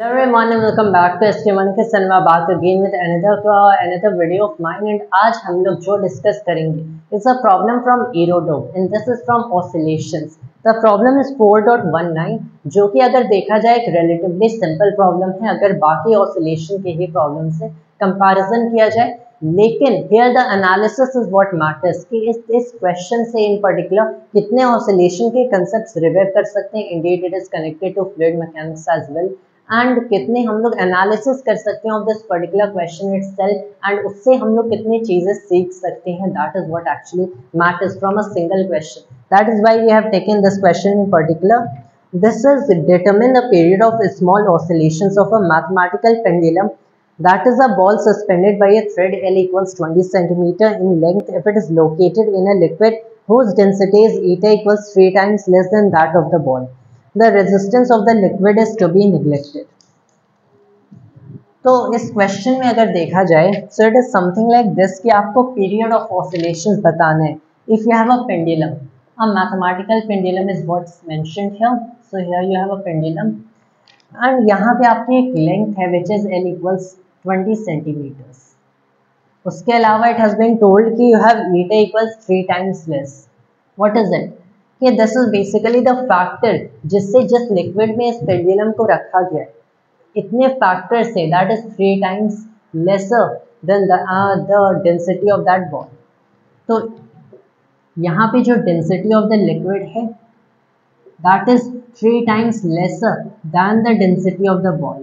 Hello everyone and welcome back to SK1 के सनवा back again with another video of mine and आज हम लोग जो डिस्कस करेंगे it's a problem from Aerodome and this is from oscillations. The problem is 4.19 जो कि अगर देखा जाए एक relatively simple problem है अगर बाकी oscillation के ही problem से comparison किया जाए, लेकिन here the analysis is what matters कि इस question से in particular कितने oscillation के concepts revive कर सकते हैं. Indeed it is connected to fluid mechanics as well. And कितने हम लोग एनालिसिस कर सकते हैं of this particular question itself and उससे हम लोग कितनी चीजें सीख सकते हैं. That is what actually matters from a single question. That is why we have taken this question in particular. This is determine the period of small oscillations of a mathematical pendulum that is a ball suspended by a thread L equals 20 centimeter in length if it is located in a liquid whose density is eta equals 3 times less than that of the ball. The resistance of the liquid is to be neglected. तो इस question में अगर देखा जाए so it is something like this कि आपको period of oscillations बताना है. If you have a pendulum, a mathematical pendulum is what's mentioned here. So here you have a pendulum and यहाँ पे आपकी एक length है which is L equals 20 centimeters. उसके अलावा it has been told कि you have eta equals 3 times less. What is it? कि this is basically the factor जिससे जिस लिक्विड में इस पेंडुलम को रखा गया है इतने फैक्टर से that is 3 times lesser than the density of that ball. तो यहाँ पे जो density of the liquid है that is 3 times lesser than the density of the ball.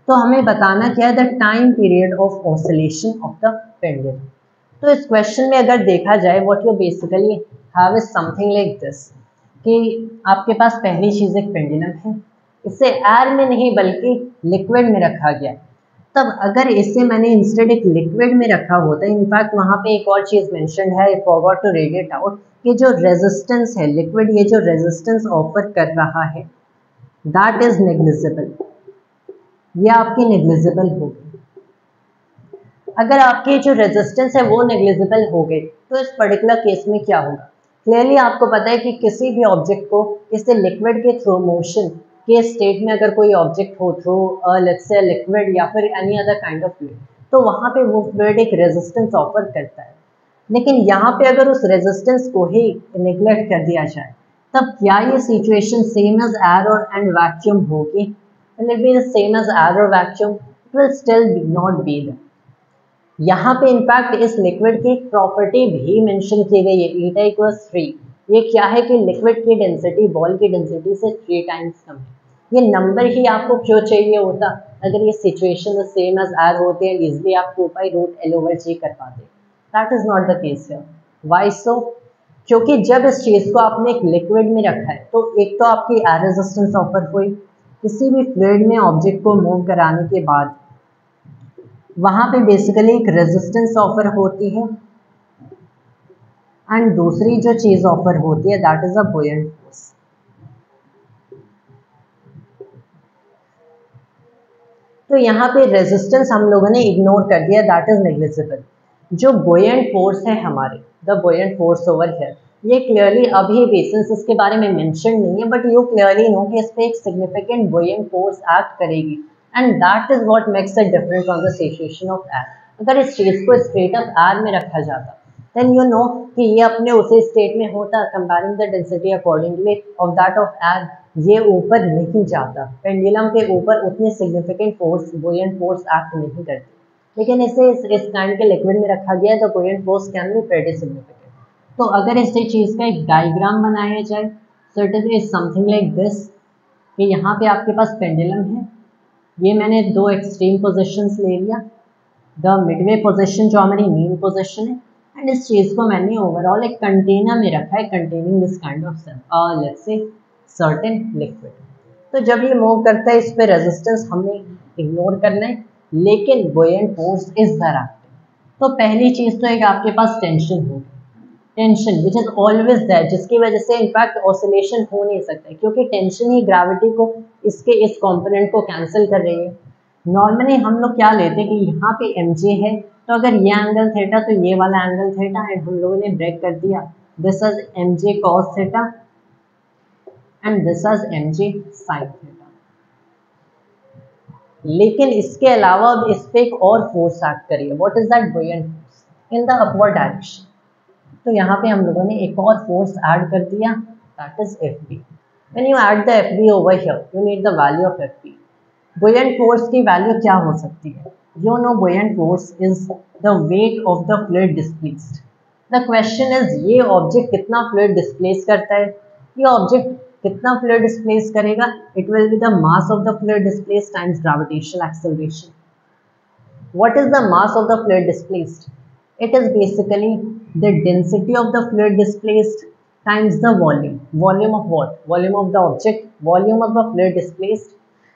तो हमें बताना क्या है the time period of oscillation of the pendulum. तो इस क्वेश्चन में अगर देखा जाए what you basically have is something like this कि आपके पास पहली चीज़ एक पेंडुलम है, इसे एयर में नहीं बल्कि लिक्विड में रखा गया. तब अगर इसे मैंने इंस्टेड एक लिक्विड में रखा होता है, इनफैक्ट वहाँ पे एक और चीज़ मेंशन है, I forgot to read it out, कि जो रेजिस्टेंस है लिक्विड ये जो रेजिस्टेंस ऑफर कर रहा है दैट इज नेग्लिजिबल. ये आपकी नेग्लिजिबल होगी. अगर आपके जो रेजिस्टेंस है वो नेग्लिजिबल हो गई तो इस पर्टिकुलर केस में क्या होगा. क्लियरली आपको पता है कि किसी भी ऑब्जेक्ट को इससे लिक्विड के थ्रू मोशन के स्टेट में अगर कोई ऑब्जेक्ट हो थ्रू लेट्स से लिक्विड या फिर any other kind of fluid तो वहाँ पे वो फ्लूइड एक रेजिस्टेंस ऑफर करता है. लेकिन यहाँ पे अगर उस रेजिस्टेंस को ही नेग्लेक्ट कर दिया जाए तब क्या ये सिचुएशन सेम एज एयर और एंड वैक्यूम होगी. Will it be the same as air or vacuum? It will still not be there. यहाँ पे इनफैक्ट इस लिक्विड की एक प्रॉपर्टी भी मेंशन की गई है eta equals 3. ये क्या है कि लिक्विड की डेंसिटी बॉल की डेंसिटी से 3 टाइम्स कम है. ये नंबर ही आपको क्यों चाहिए होता अगर ये सिचुएशन सेम एज एयर होते हैं इजिली आप 2π√L/G कर पाते. That is not the case here. Why so? क्योंकि जब इस चीज़ को आपने एक लिक्विड में रखा है तो एक तो आपकी एयर रेजिस्टेंस ऑफर हुई, किसी भी फ्लूइड में ऑब्जेक्ट को मूव कराने के बाद वहाँ पे बेसिकली एक रेजिस्टेंस ऑफर होती है एंड दूसरी जो चीज़ ऑफर होती है दैट इज अ बुयंट फोर्स. तो यहाँ पे रेजिस्टेंस हम लोगों ने इग्नोर कर दिया दैट इज नेग्लिजिबल. जो बुयंट फोर्स है हमारे द बुयंट फोर्स ओवर हियर ये क्लियरली अभी बेसिस इसके बारे में मेंशन नहीं है बट यू क्लियरली नो कि इस पे एक सिग्निफिकेंट बुयंट फोर्स एक्ट करेगी and that is what makes it different from the situation of air. अगर इस चीज़ को स्ट्रेट अप एयर में रखा जाता देन यू नो कि ये अपने उसी स्टेट में होता comparing the density accordingly of that of air. ये ऊपर नहीं जाता, पेंडुलम के ऊपर उतनी सिग्निफिकेंट फोर्स बुयंट फोर्स एक्ट नहीं करती. लेकिन इसे इस काइंड के लिक्विड में रखा गया तो buoyant force can be pretty significant. तो अगर इस चीज़ का एक डायग्राम बनाया जाए so it is something like this कि यहाँ पे आपके पास पेंडुलम है, ये मैंने दो एक्सट्रीम पोजीशंस ले लिया. द मिडवे पोजीशन जो हमारी मीन पोजीशन है एंड इस चीज़ को मैंने ओवरऑल एक कंटेनर में रखा है containing this kind of let's say certain liquid. तो जब ये मूव करता है इस पे रेजिस्टेंस हमने इग्नोर करना है लेकिन बुयंट फोर्स इज देयर. तो पहली चीज़ तो एक आपके पास टेंशन होगी, tension which is always there जिसकी वजह से इनफैक्ट ऑसिलेशन हो नहीं सकता क्योंकि टेंशन ही ग्रेविटी को इसके इस कंपोनेंट को कैंसिल कर रही है. नॉर्मली हम लोग क्या लेते हैं कि यहाँ पे mj है तो अगर ये एंगल थीटा तो ये वाला एंगल थीटा एंड हम लोगों ने ब्रेक कर दिया this is mj cos theta and this as mg sin theta. लेकिन इसके अलावा अब इस पे एक और फोर्स एक्ट करिए, what is that buoyant force in the upward direction. तो यहाँ पे हम लोगों ने एक और फोर्स ऐड कर दिया, that is Fb। When you add the Fb over here you need the value of Fb। Buoyant force की वैल्यू क्या हो सकती है? You know buoyant force is the weight of the fluid displaced. The question is ये object कितना fluid displace करता है, ये ऑब्जेक्ट कितना फ्लूइड डिस्प्लेस करेगा? It will be the mass of the fluid displace times gravitational acceleration. What is the mass of the fluid displaced? It is basically the density of the fluid displaced times the volume. Volume of what? Volume of the object, volume of the fluid displaced.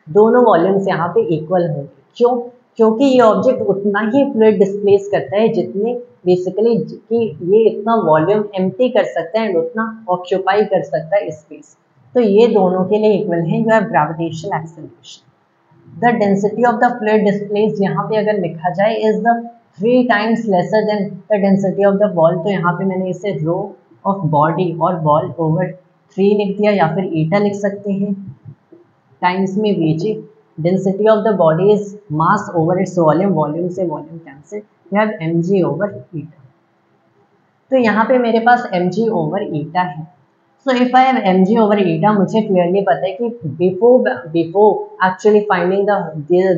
दोनों volumes यहाँ पे equal होंगे। क्यों? क्योंकि ये object उतना ही fluid displace करता है जितने बेसिकली कि ये इतना वॉल्यूम एम्प्टी कर सकता है एंड उतना ऑक्यूपाई कर सकता है स्पेस। तो ये दोनों के लिए इक्वल है। You have gravitational acceleration. The density of the fluid displaced यहाँ पे अगर लिखा जाए is the 3 times lesser than the density of the ball. तो यहाँ पे मैंने इसे रो ऑफ बॉडी और बॉल ओवर 3 लिख दिया, या फिर ईटा लिख सकते हैं, टाइम्स में V G. Density of the body is mass over its volume, volume से volume cancel, you have mg over eta. तो यहाँ पे मेरे पास mg ओवर ईटा है। So if I have mg over eta, मुझे clearly पता है कि before actually finding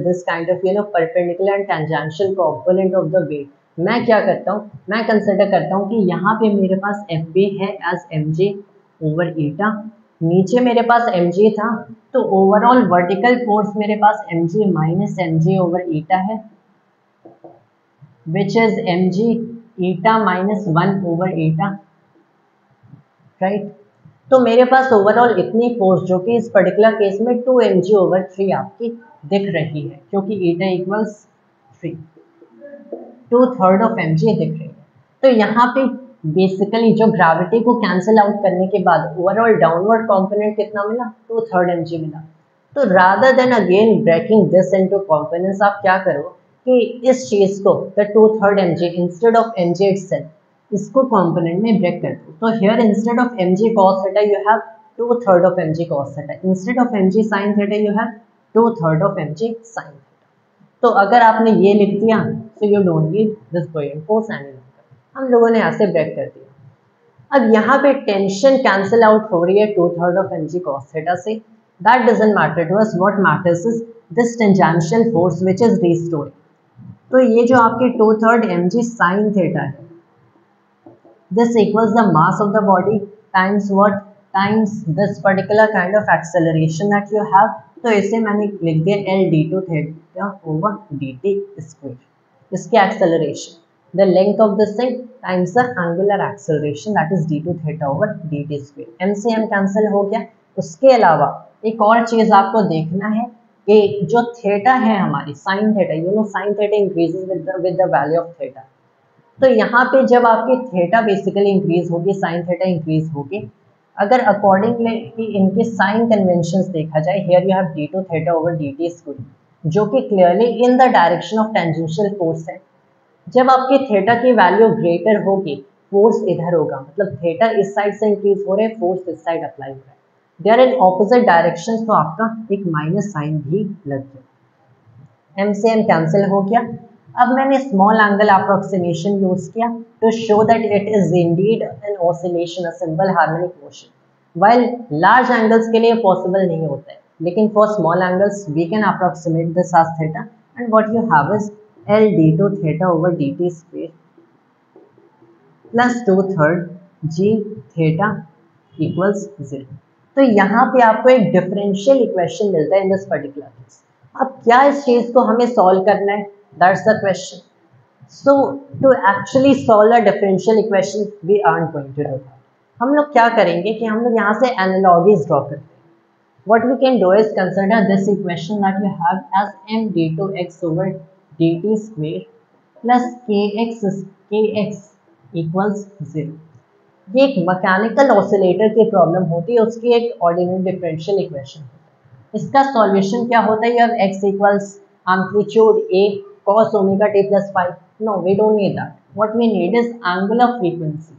this kind of perpendicular and tangential component of the weight, मैं क्या करता हूँ, मैं कंसिडर करता हूँ कि यहाँ पे मेरे पास Fb है as mg over eta, नीचे मेरे पास mg था, तो ओवरऑल वर्टिकल फोर्स मेरे पास mg minus mg over eta है, which is mg eta minus 1 over eta, right. तो मेरे पास ओवरऑल इतनी फोर्स जो कि इस पर्टिकुलर केस में 2 mg ओवर 3 आपकी दिख रही है, क्योंकि ईटा इक्वल्स 3, 2/3 ऑफ mg दिख रही है। तो यहाँ पे बेसिकली जो ग्रेविटी को कैंसिल आउट करने के बाद ओवरऑल डाउनवर्ड कंपोनेंट कितना मिला? 2/3 mg मिला। तो rather than again breaking this into components, आप क्या करो कि इस चीज को the 2/3 mg instead of mg itself इसको कंपोनेंट में ब्रेक कर दो। तो here instead of mg cos theta you have 2/3 of mg cos theta, instead of mg sin theta you have 2/3 of mg sin theta. तो अगर आपने ये लिख दिया तो you don't need this buoyant force any longer. हम लोगों ने ऐसे ब्रेक कर दिया। अब यहाँ पे टेंशन कैंसिल आउट हो रही है 2/3 ऑफ mg cos थीटा से। That doesn't matter to us, what matters is this tangential force which is restoring. तो ये जो आपके 2/3 mg sin थीटा है, this equals the mass of the body times what? Times this particular kind of acceleration that you have। तो इसे मैंने लिख दिया L d2 theta over dt square, इसके acceleration, the length of this thing times the angular acceleration that is d2 theta over dt square। m से m cancel हो गया। उसके अलावा एक और चीज आपको देखना है कि जो थीटा है हमारी sine theta, you know sine theta increases with the value of theta. तो यहाँ पे जब आपकी थीटा बेसिकली इंक्रीज होगी, साइन थीटा इंक्रीज होगी। अगर अकॉर्डिंगली इनके साइन कन्वेंशंस देखा जाए, here you have d2 theta over dt square, जो कि clearly in the direction of tangential force है। जब आपकी थीटा की वैल्यू ग्रेटर होगी, फोर्स इधर होगा, मतलब थीटा इस साइड से इंक्रीज हो रहा है, फोर्स इस साइड अप्लाई हो रहा है, they are in opposite direction, तो आपका एक माइनस साइन भी लग गया। m से m कैंसिल हो गया। अब मैंने स्मॉल एंगल अप्रोक्सीमेशन यूज किया to show that it is indeed an oscillation, a simple harmonic motion. While large angles के लिए पॉसिबल नहीं होता है, लेकिन for small angles we can approximate this as theta, and what you have is L d2 theta over dt square plus 2/3 g theta equals 0। तो यहाँ पे आपको एक डिफरेंशियल इक्वेशन मिलता है इन दिस पर्टिकुलर केस। अब क्या इस चीज को हमें सॉल्व करना है? That's the question. So to actually solve a differential equation, we aren't going to do that. हम लोग क्या करेंगे कि हम लोग यहाँ से analogies draw करते हैं। What we can do is consider this equation that we have as m d2x over dt square plus kx equals 0। ये एक मैकेनिकल ऑसिलेटर की प्रॉब्लम होती है, उसकी एक ऑर्डिनरी डिफरेंशियल इक्वेशन होता है। इसका सॉल्यूशन क्या होता है? You have x equals amplitude a cos omega t plus 5। No, we don't need that. What we need is angular frequency।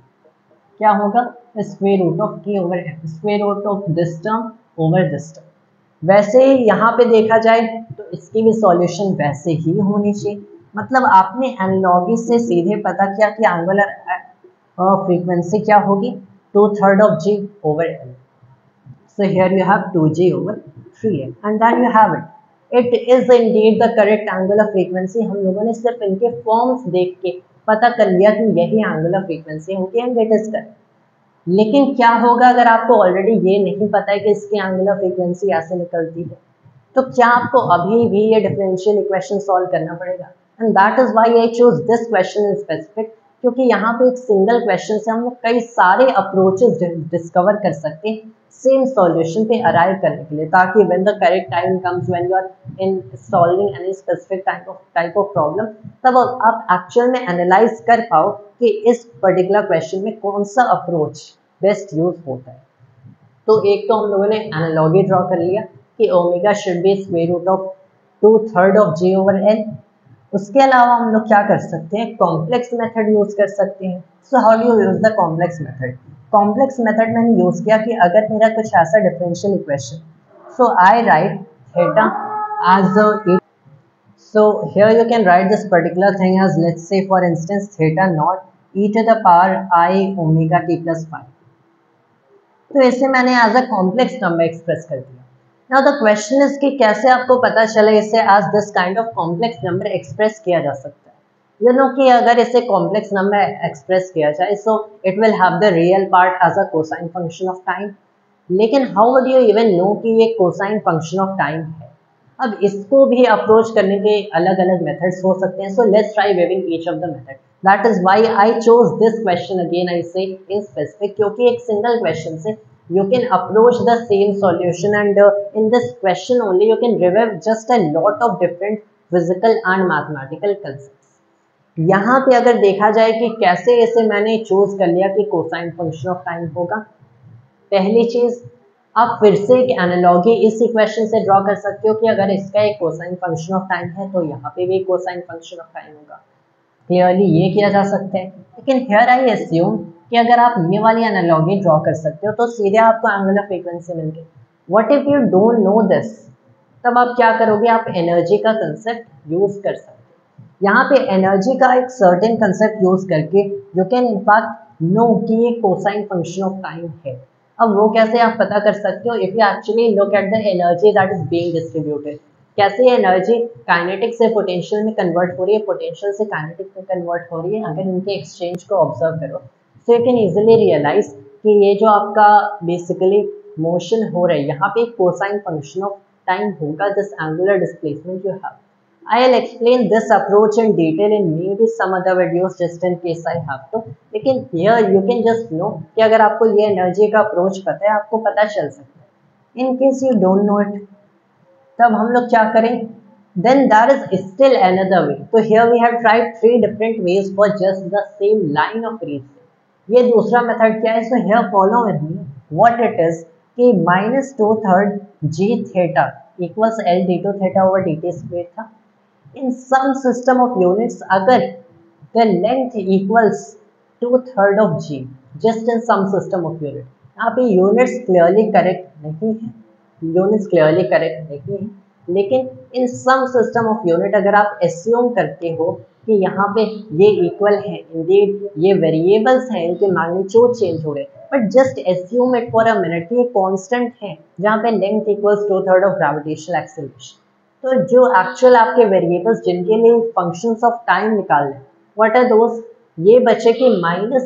क्या होगा? Square root of k over m, square root of this term over this term. वैसे यहाँ पे देखा जाए तो इसकी भी सॉल्यूशन वैसे ही होनी चाहिए, मतलब आपने एनालॉगी से सीधे पता किया कि एंगुलर फ्रीक्वेंसी क्या होगी, 2/3 of g over l। So here you have 2g over 3l and then you have it. It is indeed the correct angular frequency। हम लोगों ने सिर्फ इनके फॉर्म्स देख के पता कर लिया कि यही एंगुलर फ्रीक्वेंसी होगी एंड इट इज करेक्ट। लेकिन क्या होगा अगर आपको ऑलरेडी ये नहीं पता है कि इसकी एंगुलर फ्रीक्वेंसी ऐसे निकलती है, तो क्या आपको अभी भी ये डिफरेंशियल इक्वेशन सॉल्व करना पड़ेगा। And that is why I choose this question in specific, क्योंकि यहाँ पे एक सिंगल क्वेश्चन से हम लोग कई सारे अप्रोचेस डिस्कवर कर सकते हैं सेम सॉल्यूशन पे अराइव करने के लिए, ताकि when the correct time comes when you are in solving any specific type of problem, तब आप एक्चुअल में एनालाइज कर पाओ कि इस पर्टिकुलर क्वेश्चन में कौन सा अप्रोच बेस्ट यूज होता है। तो एक तो हम लोगों ने एनालॉजी ड्रॉ कर लिया कि omega should be square root of 2/3 of g over l। उसके अलावा हम लोग क्या कर सकते हैं, कॉम्प्लेक्स मेथड यूज कर सकते हैं। So how do you use the complex method. Complex method मैंने यूज किया कि अगर मेरा कुछ ऐसा differential equation, so I write theta as a, so here you can write this particular thing as, let's say for instance, theta naught e to the power I omega t plus phi। तो इसे मैंने as a complex number express कर दिया। Now the question is कि कैसे आपको पता चले इसे as this kind of complex number express किया जा सकता है। यू नो कि अगर इसे कॉम्प्लेक्स नंबर एक्सप्रेस किया जाए, so it will have the real part as a cosine function of time. लेकिन how would you even know कि ये कोसाइन फंक्शन ऑफ टाइम है। अब इसको भी अप्रोच करने के अलग अलग मेथड्स हो सकते हैं। So let's try waving each of the method. That is why I chose this question again, I say in specific, क्योंकि एक सिंगल क्वेश्चन से you can approach the same solution and in this question only you can revive just a lot of different physical and mathematical concepts। यहाँ पे अगर देखा जाए कि कैसे इसे मैंने चूज कर लिया कि कोसाइन फंक्शन ऑफ टाइम होगा, पहली चीज आप फिर से एक एनालॉजी इस इक्वेशन से ड्रॉ कर सकते हो कि अगर इसका एक कोसाइन फंक्शन ऑफ टाइम है तो यहाँ पे भी कोसाइन फंक्शन ऑफ टाइम होगा। क्लियरली ये किया जा सकता है। लेकिन हियर आई अस्यूम कि अगर आप ये वाली एनालॉजी ड्रॉ कर सकते हो तो सीधे आपको एंगुलर फ्रीक्वेंसी मिल गई। What if you don't know this, तब आप क्या करोगे, आप एनर्जी का कंसेप्ट यूज कर सकते हो। यहाँ पे एनर्जी का एक सर्टेन कंसेप्ट यूज करके यू कैन इनफैक्ट नो कि ये कोसाइन फंक्शन ऑफ टाइम है। अब वो कैसे आप पता कर सकते हो, if you actually look at the energy that is being distributed, कैसे एनर्जी काइनेटिक से पोटेंशियल में कन्वर्ट हो रही है, पोटेंशियल से काइनेटिक में कन्वर्ट हो रही है। अगर इनके एक्सचेंज को ऑब्जर्व करो तो यू कैन इजीली रियलाइज कि ये जो आपका बेसिकली मोशन हो रहा है, यहाँ पे एक कोसाइन फंक्शन ऑफ टाइम होगा this angular displacement you have. I will explain this approach in detail in maybe some other videos just in case I have to। लेकिन here you can just know कि अगर आपको ये energy का approach पता है, आपको पता चल सकता है। In case you don't know it, तब हम लोग क्या करें, then there is still another way। तो here we have tried 3 different ways for just the same line of reasoning। ये दूसरा मेथड क्या है, so here follow with me what it is कि -2/3 g theta equals L d2 theta over dt square था। In some system of units, अगर the length equals 2/3 of g, just in some system of unit, यहाँ पे units clearly correct नहीं है, units clearly correct नहीं है, लेकिन in some system of unit अगर आप assume करते हो कि यहाँ पे ये इक्वल है, इंडीड ये वेरिएबल्स हैं, इनके मैग्नीट्यूड चेंज हो रहे हैं, but just assume it for a minute कि ये कांस्टेंट है जहाँ पे length equals 2/3 of gravitational acceleration. तो जो एक्चुअल आपके वेरिएबल्स जिनके लिए फंक्शंस ऑफ टाइम निकालने, व्हाट आर दोस, ये बचे कि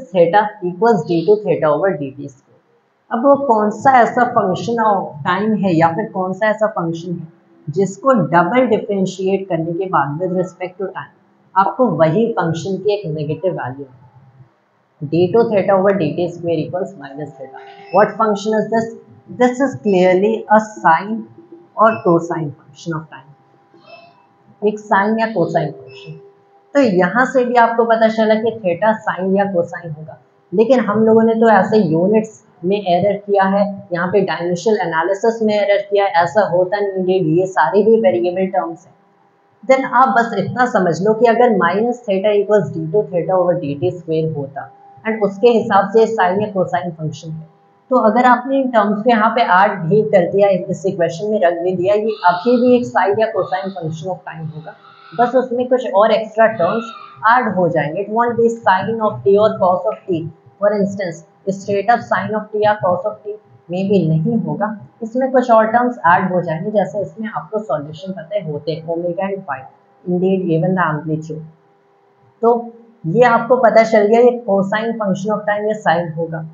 -theta equals d2 theta over dt square. अब वो कौन सा ऐसा फंक्शन ऑफ टाइम है या फिर कौन सा ऐसा फंक्शन है जिसको डबल डिफरेंशिएट करने के बाद विद रिस्पेक्ट टू टाइम आपको वही फंक्शन की एक negative value d2 theta over dt square equals -theta. What function is this, this is clearly a sine और कोसाइन फंक्शन ऑफ टाइम, एक साइन या कोसाइन फंक्शन। तो यहाँ से भी आपको पता चला कि थीटा साइन या कोसाइन होगा, लेकिन हम लोगों ने तो ऐसे यूनिट्स में एरर किया है, यहाँ पे डायमेंशनल एनालिसिस में एरर किया है, ऐसा होता नहीं है, ये सारे भी वेरिएबल टर्म्स हैं। देन आप बस इतना समझ लो कि अगर -theta equals d2 theta over dt square होता एंड उसके हिसाब से साइन या कोसाइन फंक्शन है। तो अगर आपने इन टर्म्स को यहाँ पे ऐड भी कर दिया, इस इक्वेशन में रख भी दिया, ये अभी भी एक साइन या कोसाइन फंक्शन ऑफ टाइम होगा, बस उसमें कुछ और एक्स्ट्रा टर्म्स ऐड हो जाएंगे। It won't be sine of T और cos of T, for instance straight up sine of T या कॉस ऑफ टी में भी नहीं होगा, इसमें कुछ और टर्म्स ऐड हो जाएंगे, जैसे इसमें आपको सॉल्यूशन पता है होते हैं omega and pi, Indeed given the amplitude. तो ये आपको पता चल गया ये कोसाइन फंक्शन ऑफ टाइम या साइन होगा।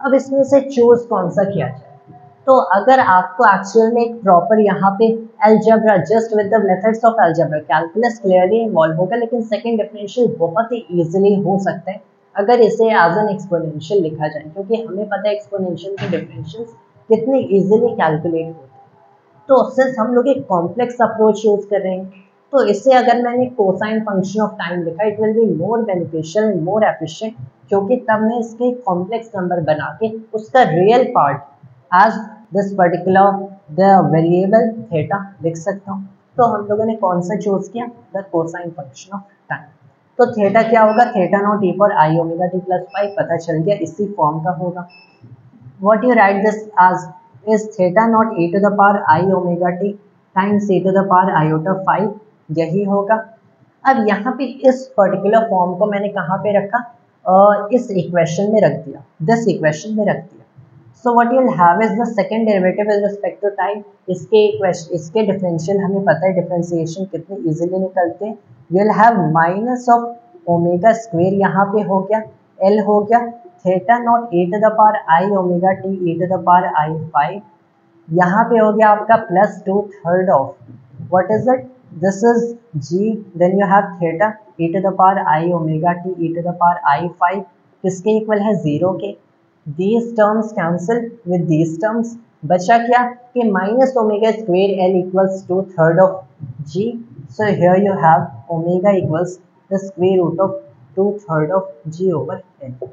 अब इसमें से चूज कौन सा किया जाए, तो अगर आपको एक्चुअल में एक प्रॉपर यहाँ पे algebra just with the methods of algebra calculus clearly involve होगा, लेकिन सेकंड डिफरेंशियल बहुत ही इजीली हो सकता है अगर इसे एज एन एक्सपोनेंशियल लिखा जाए, क्योंकि हमें पता है एक्सपोनेंशियल के डिफरेंशियल्स कितने इजीली कैलकुलेट होते हैं। तो सिंस हम लोग एक कॉम्प्लेक्स अप्रोच यूज कर रहे हैं, तो इससे अगर मैंने कोसाइन फंक्शन ऑफ टाइम लिखा, it will be more beneficial and more efficient, क्योंकि तब मैं इसके कॉम्प्लेक्स नंबर बना के उसका real part as this particular the variable theta लिख सकता हूँ। तो हम लोगों ने कौन सा चूज किया, the cosine function of time. तो थीटा क्या होगा, theta not e for i omega t plus five, पता चल गया इसी फॉर्म का होगा। What you write this as is theta not e to the power I omega t times e to the power iota 5, यही होगा। अब यहाँ पे इस पर्टिकुलर फॉर्म को मैंने कहाँ पे रखा, इस इक्वेशन में रख दिया, दिस इक्वेशन में रख दिया। So what you will have is the second derivative with respect to time. इसके डिफरेंशियल हमें पता है, डिफरेंशिएशन कितने इजीली निकलते हैं। You will have minus of omega square, यहाँ पे हो गया एल हो गया theta not e to the power I omega T e to the power I 5, यहाँ पे हो गया आपका plus 2/3 of what is it, this is g, then you have theta e to the power I omega T e to the power I 5, किसके equal है 0 के। these terms cancel with these terms, बचा क्या कि minus omega square L equals 2/3 of g, so here you have omega equals the square root of 2/3 of g over l।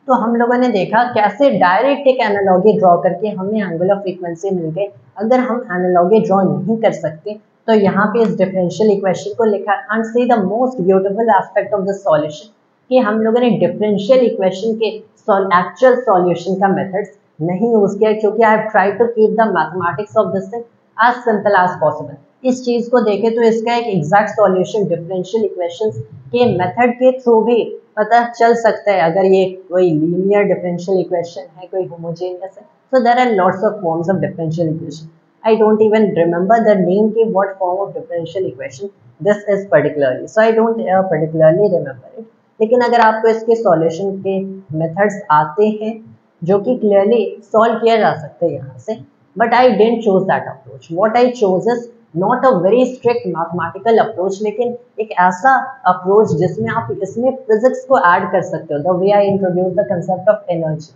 तो हम लोगों ने देखा कैसे डायरेक्ट एक एनालॉजी ड्रॉ करके हमें एंगुलर फ्रीक्वेंसी मिल गई। अगर हम एनालॉजी ड्रॉ नहीं कर सकते तो यहाँ पे इस डिफरेंशियल इक्वेशन को लिखा and see the most beautiful aspect of the solution कि हम लोगों ने डिफरेंशियल इक्वेशन के एक्चुअल सॉल्यूशन का मेथड्स नहीं यूज किया, क्योंकि I have tried to keep the mathematics of this thing as simple as possible. इस चीज को देखें तो इसका एक एग्जैक्ट सॉल्यूशन डिफरेंशियल इक्वेशंस के मेथड के थ्रू भी पता चल सकता है, अगर ये कोई लीनियर डिफरेंशियल इक्वेशन है, कोई होमोजेनियस है। So there are lots of forms of differential equation. I don't even remember the name की what form of differential equation this is particularly, so I don't particularly remember it. लेकिन अगर आपको इसके solution के methods आते हैं जो कि क्लियरली सॉल्व किया जा सकता है यहाँ से, but I don't choose that approach. What I chose is not a very strict mathematical approach, लेकिन एक ऐसा अप्रोच जिसमें आप इसमें फिजिक्स को ऐड कर सकते हो। The way I introduce the concept of energy,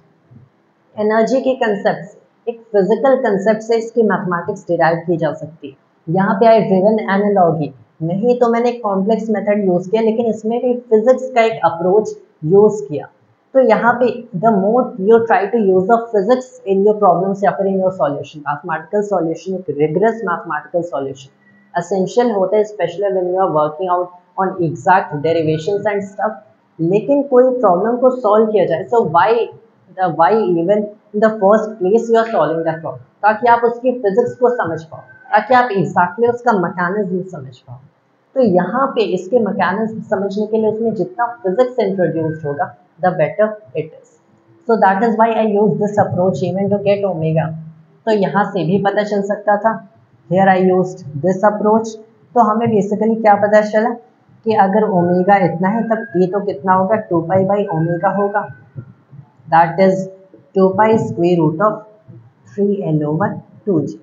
energy के कंसेप्ट से, एक फिजिकल कंसेप्ट से इसकी मैथमेटिक्स डिराइव की जा सकती है। यहाँ पे आई ड्रिवन एनालॉजी नहीं, तो मैंने कॉम्प्लेक्स मेथड यूज किया, लेकिन इसमें भी फिजिक्स का एक अप्रोच यूज किया। तो यहाँ पे the more you try to use the physics in your problems या फिर in your solution, mathematical solution एक रिगरस मैथमेटिकल सॉल्यूशन एसेंशियल होता है, specially when you are working out on exact derivations and stuff. लेकिन कोई problem को solve किया जाए, so why even in the first place you are solving that problem, ताकि आप उसकी फिजिक्स को समझ पाओ, ताकि आप एग्जैक्टली उसका मैकेनिज्म समझ पाओ। तो यहाँ पे इसके मैकेनिज्म समझने के लिए उसमें जितना फिजिक्स इंट्रोड्यूस्ड होगा the better it is. So that is why I use this approach even to get omega. तो यहाँ से भी पता चल सकता था, here I used this approach। तो हमें बेसिकली क्या पता चला कि अगर ओमेगा इतना है तब t तो कितना होगा, 2 पाई बाई ओमेगा होगा, that is 2 pi square root of 3l over 2g।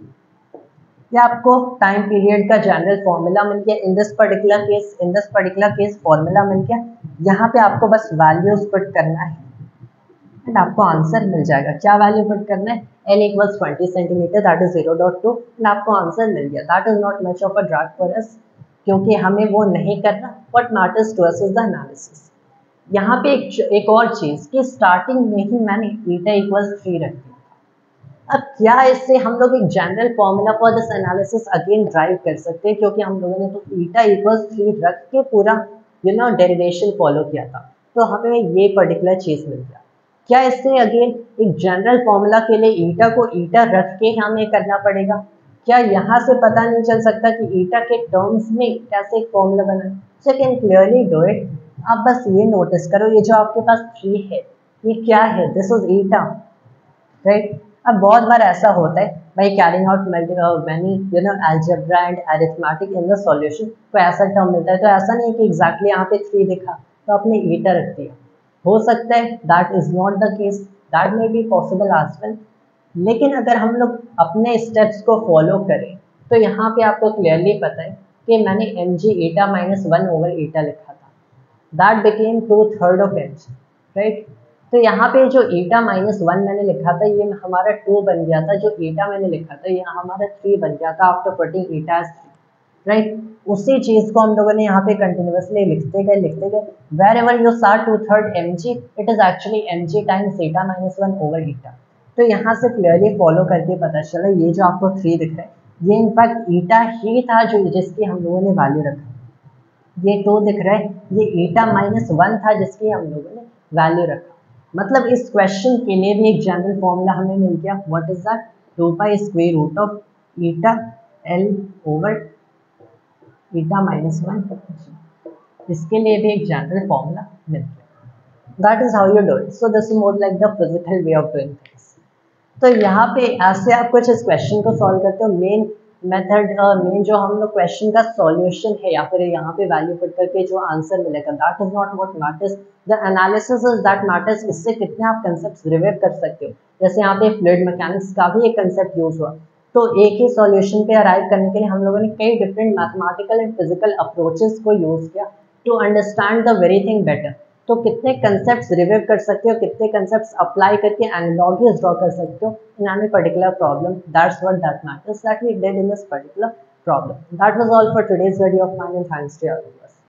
ये आपको टाइम पीरियड का जनरल फॉर्मूला मिल गया। In this particular case formula मिल गया। यहाँ पे आपको बस वैल्यूज पुट करना है एंड आपको आंसर मिल जाएगा। क्या वैल्यू पुट करना है, l equals 20 centimetre, that is 0.2 and आपको आंसर मिल गया। That is not much of a drag for us, क्योंकि हमें वो नहीं करना। What matters to us is the analysis. यहाँ पे एक और चीज कि स्टार्टिंग में ही मैंने ईटा इक्वल्स 3 रख दिया। अब क्या इससे हम लोग एक general formula for this analysis again drive कर सकते हैं, क्योंकि हम लोगों ने तो ईटा इक्वल्स 3 रख के पूरा डेरिवेशन फॉलो किया था। तो हमें ये पर्टिकुलर चीज़ मिल गया। क्या इससे अगेन एक जनरल फॉर्मूला के लिए ईटा को ईटा रख के हमें करना पड़ेगा? क्या यहाँ से पता नहीं चल सकता कि ईटा के टर्म्स में कैसे एक फॉर्मूला बना है? So can clearly do it. आप बस ये नोटिस करो, ये जो आपके पास 3 है ये क्या है? This is eta, right. अब बहुत बार ऐसा होता है by carrying out many algebra and arithmetic in the solution, तो ऐसा टर्म मिलता है। तो ऐसा नहीं कि एग्जैक्टली यहाँ पे 3 दिखा तो आपने ईटा रख दिया, हो सकता है that is not the case, that may be possible as well. लेकिन अगर हम लोग अपने स्टेप्स को फॉलो करें तो यहाँ पे आपको क्लियरली पता है कि मैंने M G eta minus 1 over eta लिखा था, that became 2/3 of M G, right. तो यहाँ पे जो ईटा माइनस 1 मैंने लिखा था ये हमारा 2 बन गया था, जो ईटा मैंने लिखा था ये हमारा 3 बन गया था आफ्टर पुटिंग ईटा एज 3, राइट। उसी चीज़ को हम लोगों ने यहाँ पे कंटिन्यूसली लिखते गए where ever you saw 2/3 M G, it is actually M G times eta minus 1 over eta. तो यहाँ से क्लियरली फॉलो करके पता चला ये जो आपको 3 दिख रहा है ये इनफैक्ट ईटा ही था जो जिसकी हम लोगों ने वैल्यू रखा। ये 2 दिख रहा है ये ईटा माइनस 1 था जिसकी हम लोगों ने वैल्यू रखा। मतलब इस क्वेश्चन के लिए भी एक जनरल फॉर्मूला हमें मिल गया, what is that? 2 pi square root of eta L over eta minus 1, इसके लिए भी एक जनरल फॉर्मूला मिल गया। That is how you do it. So this is more like the physical way of doing things. तो यहाँ पे ऐसे आप कुछ इस क्वेश्चन को सॉल्व करते हो। मेन मेथड मेन जो हम लोग क्वेश्चन का सॉल्यूशन है या फिर यहाँ पे वैल्यू पुट करके जो आंसर मिलेगा that is not what matters, the analysis is that matters. इससे कितने आप कंसेप्ट रिवाइव कर सकते हो। जैसे यहाँ पे फ्लूइड मैकेनिक्स का भी एक कंसेप्ट यूज हुआ, तो एक ही सॉल्यूशन पे अराइव करने के लिए हम लोगों ने कई different mathematical and physical approaches को यूज किया to understand the very thing better. तो कितने कंसेप्ट्स रिवाइव कर सकते हो, कितने कंसेप्ट्स अप्लाई करके एनालॉजीज ड्रॉ कर सकते हो in any particular problem, that's what that matters, that we did in this particular problem. That was all for today's video of mine, and thanks to you all.